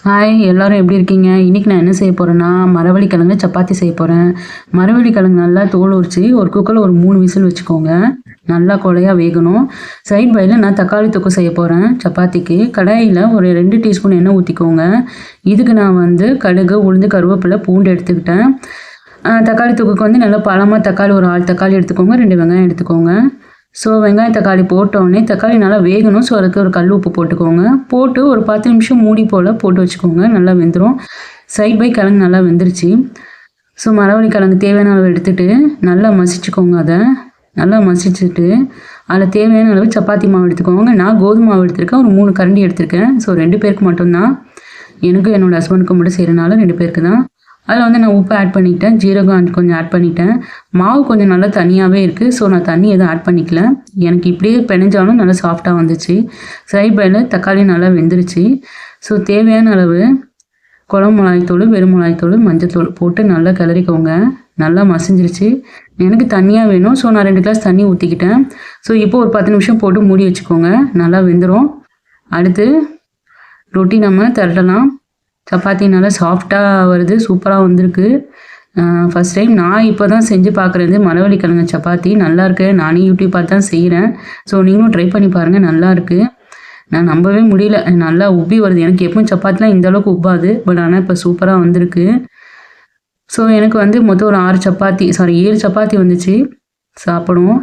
Hi எல்லாரும் எப்படி இருக்கீங்க? இன்னைக்கு நான் என்ன செய்ய போறேன்னா, மரவள்ளி கிழங்கு சப்பாத்தி செய்ய போறேன். மரவள்ளி கிழங்கு நல்லா தோல் உரிச்சு ஒரு குக்கர்ல ஒரு 3 விசில் வச்சுக்கோங்க. நல்லா குழையா வேகணும். சைட் பைல நான் தக்காளி தொக்கு செய்ய போறேன் சப்பாத்திக்கு. கடாயில ஒரு 2 டீஸ்பூன் எண்ணெய் ஊத்திக்கோங்க. இதுக்கு நான் வந்து கடுகு, உளுந்து, கருவேப்பிலை, பூண்டு எடுத்துக்கிட்டேன். தக்காளி தொக்குக்கு வந்து நல்லா பழமா தக்காளி ஒரு 1/4 தக்காளி எடுத்துக்கோங்க. 2 வெங்காயம் எடுத்துக்கோங்க. ஸோ வெங்காயம், தக்காளி போட்டோடனே தக்காளி நல்லா வேகணும். ஸோ அதுக்கு ஒரு கல் உப்பு போட்டுக்கோங்க. போட்டு ஒரு 10 நிமிஷம் மூடி போல் போட்டு வச்சுக்கோங்க. நல்லா வெந்துடும். சைட் பை கிழங்கு நல்லா வெந்துருச்சு. ஸோ மரவள்ளி கிழங்கு தேவையான அளவு எடுத்துகிட்டு நல்லா மசிச்சுக்கோங்க. அதை நல்லா மசிச்சுட்டு அதில் தேவையான அளவு சப்பாத்தி மாவு எடுத்துக்கோங்க. நான் கோதுமை மாவு எடுத்திருக்கேன். ஒரு 3 கரண்டி எடுத்திருக்கேன். ஸோ 2 பேருக்கு மட்டும்தான். எனக்கும் என்னோடய ஹஸ்பண்டுக்கும் மட்டும் செய்கிறனால 2 பேருக்கு தான். அதில் வந்து நான் உப்பு ஆட் பண்ணிட்டேன். ஜீரகம் கொஞ்சம் ஆட் பண்ணிட்டேன். மாவு கொஞ்சம் நல்லா தனியாகவே இருக்குது. ஸோ நான் தண்ணி எதுவும் ஆட் பண்ணிக்கல. எனக்கு இப்படியே பிணைஞ்சாலும் நல்லா சாஃப்டாக வந்துச்சு. சைட் பைல தக்காளி நல்லா வெந்துருச்சு. ஸோ தேவையான அளவு குழம்பு மிளகாய்த்தூள், வெறும் மிளகாய்த்தூள், மஞ்சத்தூள் போட்டு நல்லா கிளறிக்கோங்க. நல்லா மசிஞ்சிருச்சு. எனக்கு தண்ணியாக வேணும். ஸோ நான் 2 கிளாஸ் தண்ணி ஊற்றிக்கிட்டேன். ஸோ இப்போ ஒரு 10 நிமிஷம் போட்டு மூடி வச்சுக்கோங்க. நல்லா வெந்துடும். அடுத்து ரொட்டி நம்ம திரட்டலாம். சப்பாத்தி நல்லா சாஃப்டாக வருது. சூப்பராக வந்திருக்கு. ஃபஸ்ட் டைம் நான் இப்போ தான் செஞ்சு பார்க்குறது மரவள்ளி கிழங்கு சப்பாத்தி. நல்லாயிருக்கு. நானே யூடியூப் பார்த்து தான் செய்கிறேன். ஸோ நீங்களும் ட்ரை பண்ணி பாருங்கள். நல்லாயிருக்கு. நான் நம்பவே முடியல. நல்லா உப்பி வருது. எனக்கு எப்பவும் சப்பாத்திலாம் இந்த அளவுக்கு உப்பாது. பட் ஆனால் இப்போ சூப்பராக வந்திருக்கு. ஸோ எனக்கு வந்து மொத்தம் ஒரு 7 சப்பாத்தி வந்துச்சு சாப்பிடுவோம்.